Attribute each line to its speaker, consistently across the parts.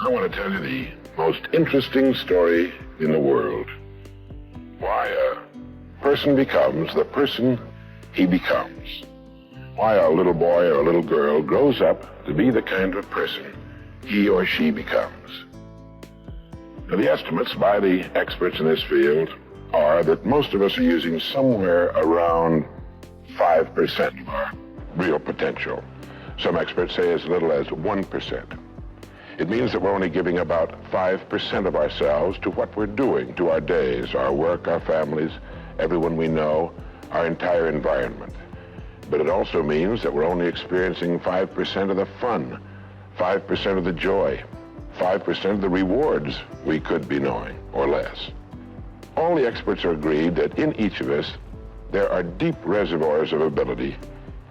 Speaker 1: I want to tell you the most interesting story in the world. Why a person becomes the person he becomes. Why a little boy or a little girl grows up to be the kind of person he or she becomes. Now, the estimates by the experts in this field are that most of us are using somewhere around 5% of our real potential. Some experts say as little as 1%. It means that we're only giving about 5% of ourselves to what we're doing, to our days, our work, our families, everyone we know, our entire environment. But it also means that we're only experiencing 5% of the fun, 5% of the joy, 5% of the rewards we could be knowing, or less. All the experts are agreed that in each of us, there are deep reservoirs of ability,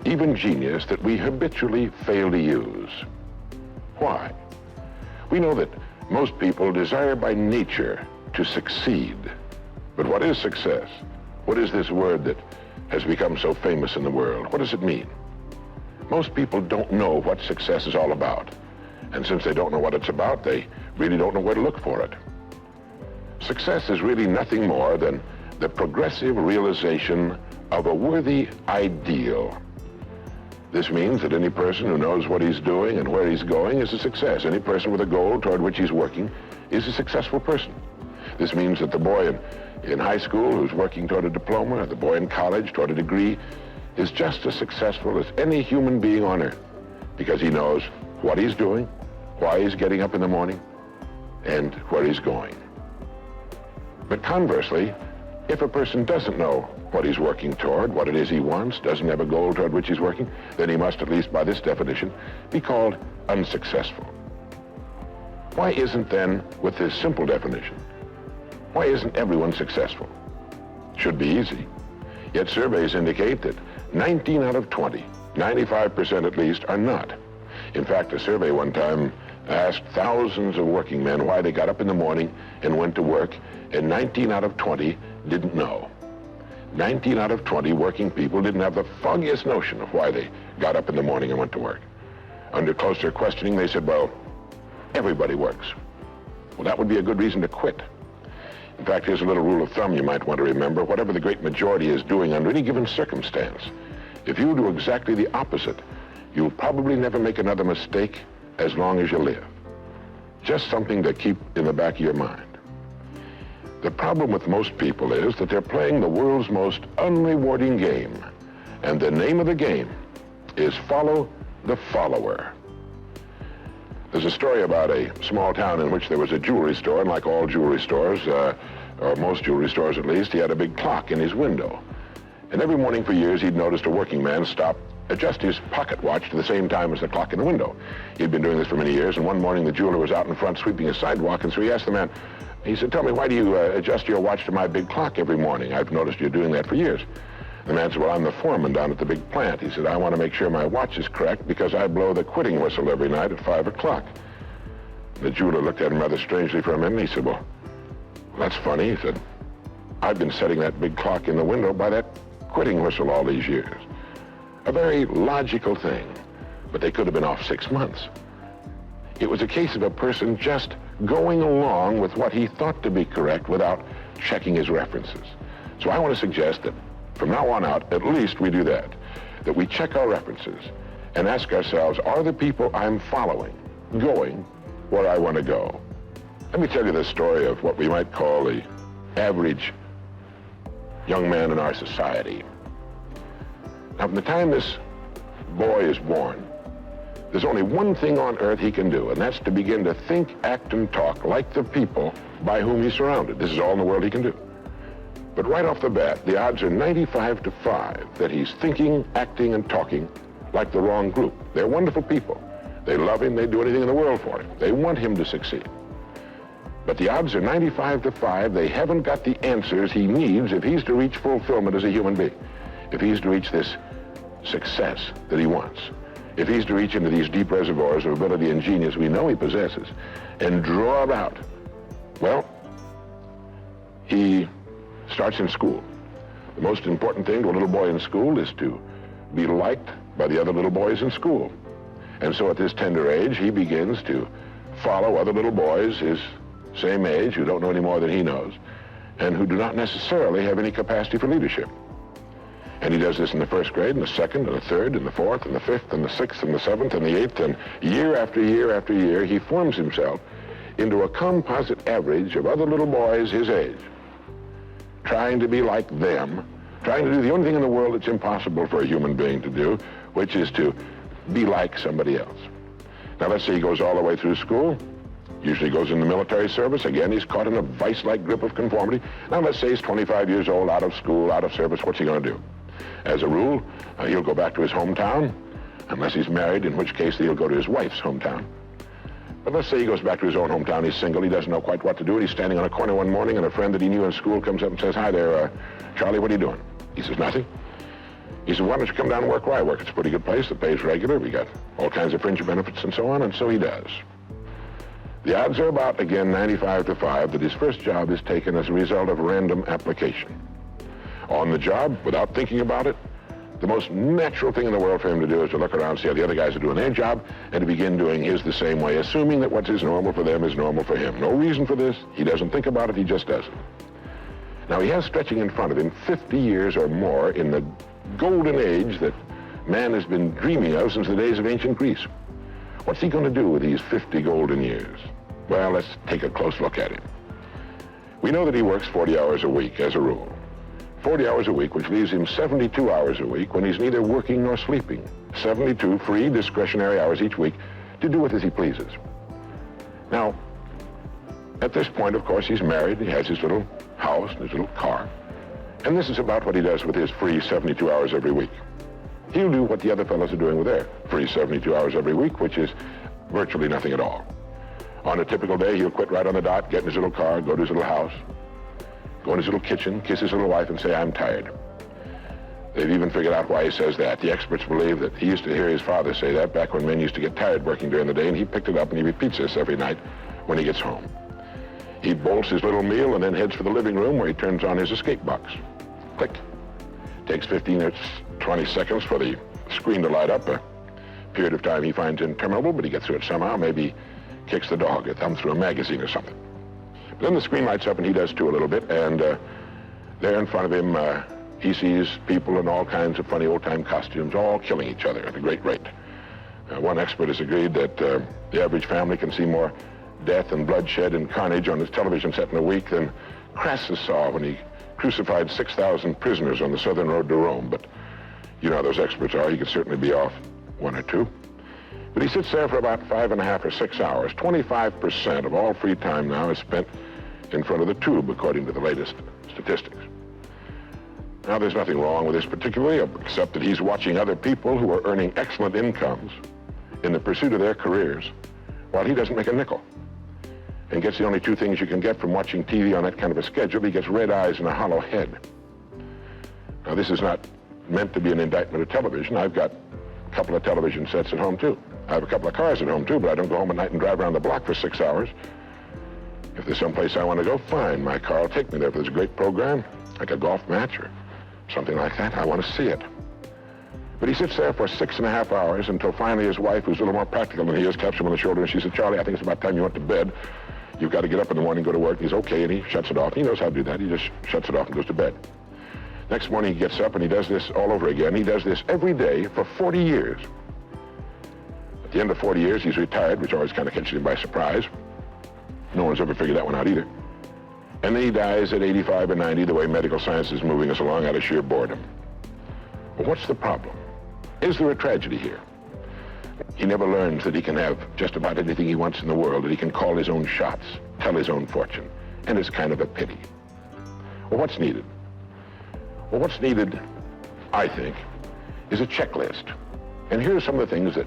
Speaker 1: even genius, that we habitually fail to use. Why? We know that most people desire by nature to succeed. But what is success? What is this word that has become so famous in the world? What does it mean? Most people don't know what success is all about. And since they don't know what it's about, they really don't know where to look for it. Success is really nothing more than the progressive realization of a worthy ideal. This means that any person who knows what he's doing and where he's going is a success. Any person with a goal toward which he's working is a successful person. This means that the boy in high school who's working toward a diploma, or the boy in college toward a degree, is just as successful as any human being on earth, because he knows what he's doing, why he's getting up in the morning, and where he's going. But conversely, if a person doesn't know what he's working toward, what it is he wants, doesn't have a goal toward which he's working, then he must, at least by this definition, be called unsuccessful. Why isn't then, with this simple definition, why isn't everyone successful? Should be easy. Yet surveys indicate that 19 out of 20, 95% at least, are not. In fact, a survey one time asked thousands of working men why they got up in the morning and went to work, and 19 out of 20 didn't know. 19 out of 20 working people didn't have the foggiest notion of why they got up in the morning and went to work. Under closer questioning, they said, well, everybody works. Well, that would be a good reason to quit. In fact, here's a little rule of thumb you might want to remember. Whatever the great majority is doing under any given circumstance, if you do exactly the opposite, you'll probably never make another mistake as long as you live. Just something to keep in the back of your mind. The problem with most people is that they're playing the world's most unrewarding game. And the name of the game is follow the follower. There's a story about a small town in which there was a jewelry store, and like all jewelry stores, or most jewelry stores at least, he had a big clock in his window. And every morning for years, he'd noticed a working man stop, adjust his pocket watch to the same time as the clock in the window. He'd been doing this for many years, and one morning the jeweler was out in front sweeping his sidewalk, and so he asked the man, he said, tell me, why do you adjust your watch to my big clock every morning? I've noticed you doing that for years. The man said, well, I'm the foreman down at the big plant. He said, I want to make sure my watch is correct because I blow the quitting whistle every night at 5 o'clock. The jeweler looked at him rather strangely for a minute, and he said, well, that's funny. He said, I've been setting that big clock in the window by that quitting whistle all these years. A very logical thing, but they could have been off 6 months. It was a case of a person just going along with what he thought to be correct without checking his references. So I want to suggest that from now on out, at least we do that we check our references and ask ourselves, are the people I'm following going where I want to go? Let me tell you the story of what we might call the average young man in our society. Now, from the time this boy is born, there's only one thing on earth he can do, and that's to begin to think, act, and talk like the people by whom he's surrounded. This is all in the world he can do. But right off the bat, the odds are 95 to 5 that he's thinking, acting, and talking like the wrong group. They're wonderful people. They love him. They'd do anything in the world for him. They want him to succeed. But the odds are 95 to 5 they haven't got the answers he needs if he's to reach fulfillment as a human being, if he's to reach this success that he wants, if he's to reach into these deep reservoirs of ability and genius we know he possesses and draw it out. Well, he starts in school. The most important thing to a little boy in school is to be liked by the other little boys in school. And so at this tender age, he begins to follow other little boys his same age who don't know any more than he knows and who do not necessarily have any capacity for leadership. And he does this in the first grade, and the second, and the third, and the fourth, and the fifth, and the sixth, and the seventh, and the eighth, and year after year after year, he forms himself into a composite average of other little boys his age, trying to be like them, trying to do the only thing in the world that's impossible for a human being to do, which is to be like somebody else. Now, let's say he goes all the way through school, usually goes in the military service. Again, he's caught in a vice-like grip of conformity. Now, let's say he's 25 years old, out of school, out of service. What's he going to do? As a rule, he'll go back to his hometown, unless he's married, in which case he'll go to his wife's hometown. But let's say he goes back to his own hometown, he's single, he doesn't know quite what to do, and he's standing on a corner one morning, and a friend that he knew in school comes up and says, "Hi there, Charlie, what are you doing?" He says, "Nothing." He said, "Why don't you come down and work where I work? It's a pretty good place, the pay's regular, we got all kinds of fringe benefits and so on," and so he does. The odds are about, again, 95 to 5 that his first job is taken as a result of random application. On the job, without thinking about it, the most natural thing in the world for him to do is to look around, see how the other guys are doing their job, and to begin doing his the same way, assuming that what is normal for them is normal for him. No reason for this. He doesn't think about it. He just does it. Now, he has stretching in front of him 50 years or more in the golden age that man has been dreaming of since the days of ancient Greece. What's he going to do with these 50 golden years? Well, let's take a close look at him. We know that he works 40 hours a week, as a rule. 40 hours a week, which leaves him 72 hours a week when he's neither working nor sleeping. 72 free, discretionary hours each week to do with as he pleases. Now, at this point, of course, he's married, he has his little house and his little car, and this is about what he does with his free 72 hours every week. He'll do what the other fellows are doing with their free 72 hours every week, which is virtually nothing at all. On a typical day, he'll quit right on the dot, get in his little car, go to his little house, go in his little kitchen, kiss his little wife, and say, "I'm tired." They've even figured out why he says that. The experts believe that he used to hear his father say that back when men used to get tired working during the day, and he picked it up and he repeats this every night when he gets home. He bolts his little meal and then heads for the living room where he turns on his escape box. Click. Takes 15 or 20 seconds for the screen to light up, a period of time he finds interminable, but he gets through it somehow. Maybe kicks the dog, a thumb through a magazine or something. But then the screen lights up and he does too a little bit, and there in front of him he sees people in all kinds of funny old-time costumes, all killing each other at a great rate. One expert has agreed that the average family can see more death and bloodshed and carnage on his television set in a week than Crassus saw when he crucified 6,000 prisoners on the southern road to Rome. But you know how those experts are. He could certainly be off one or two. But he sits there for about 5.5 or 6 hours. 25% of all free time now is spent in front of the tube, according to the latest statistics. Now, there's nothing wrong with this particularly, except that he's watching other people who are earning excellent incomes in the pursuit of their careers, while he doesn't make a nickel, and gets the only two things you can get from watching TV on that kind of a schedule. He gets red eyes and a hollow head. Now, this is not meant to be an indictment of television. I've got a couple of television sets at home, too. I have a couple of cars at home, too, but I don't go home at night and drive around the block for 6 hours. If there's someplace I want to go, fine. My car will take me there. If there's a great program, like a golf match or something like that, I want to see it. But he sits there for 6.5 hours until finally his wife, who's a little more practical than he is, taps him on the shoulder and she said, "Charlie, I think it's about time you went to bed. You've got to get up in the morning, go to work." And he's okay, and he shuts it off. He knows how to do that. He just shuts it off and goes to bed. Next morning he gets up and he does this all over again. He does this every day for 40 years. At the end of 40 years, he's retired, which always kind of catches him by surprise. No one's ever figured that one out either. And then he dies at 85 or 90, the way medical science is moving us along, out of sheer boredom. But what's the problem? Is there a tragedy here? He never learns that he can have just about anything he wants in the world, that he can call his own shots, tell his own fortune, and it's kind of a pity. Well, what's needed? Well, what's needed, I think, is a checklist. And here are some of the things that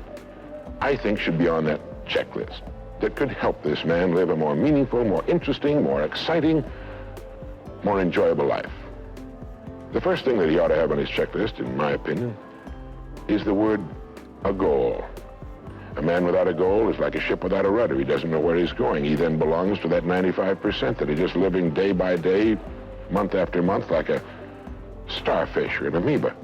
Speaker 1: I think should be on that checklist that could help this man live a more meaningful, more interesting, more exciting, more enjoyable life. The first thing that he ought to have on his checklist, in my opinion, is the word a goal. A man without a goal is like a ship without a rudder. He doesn't know where he's going. He then belongs to that 95% that are just living day by day, month after month, like a starfish or an amoeba.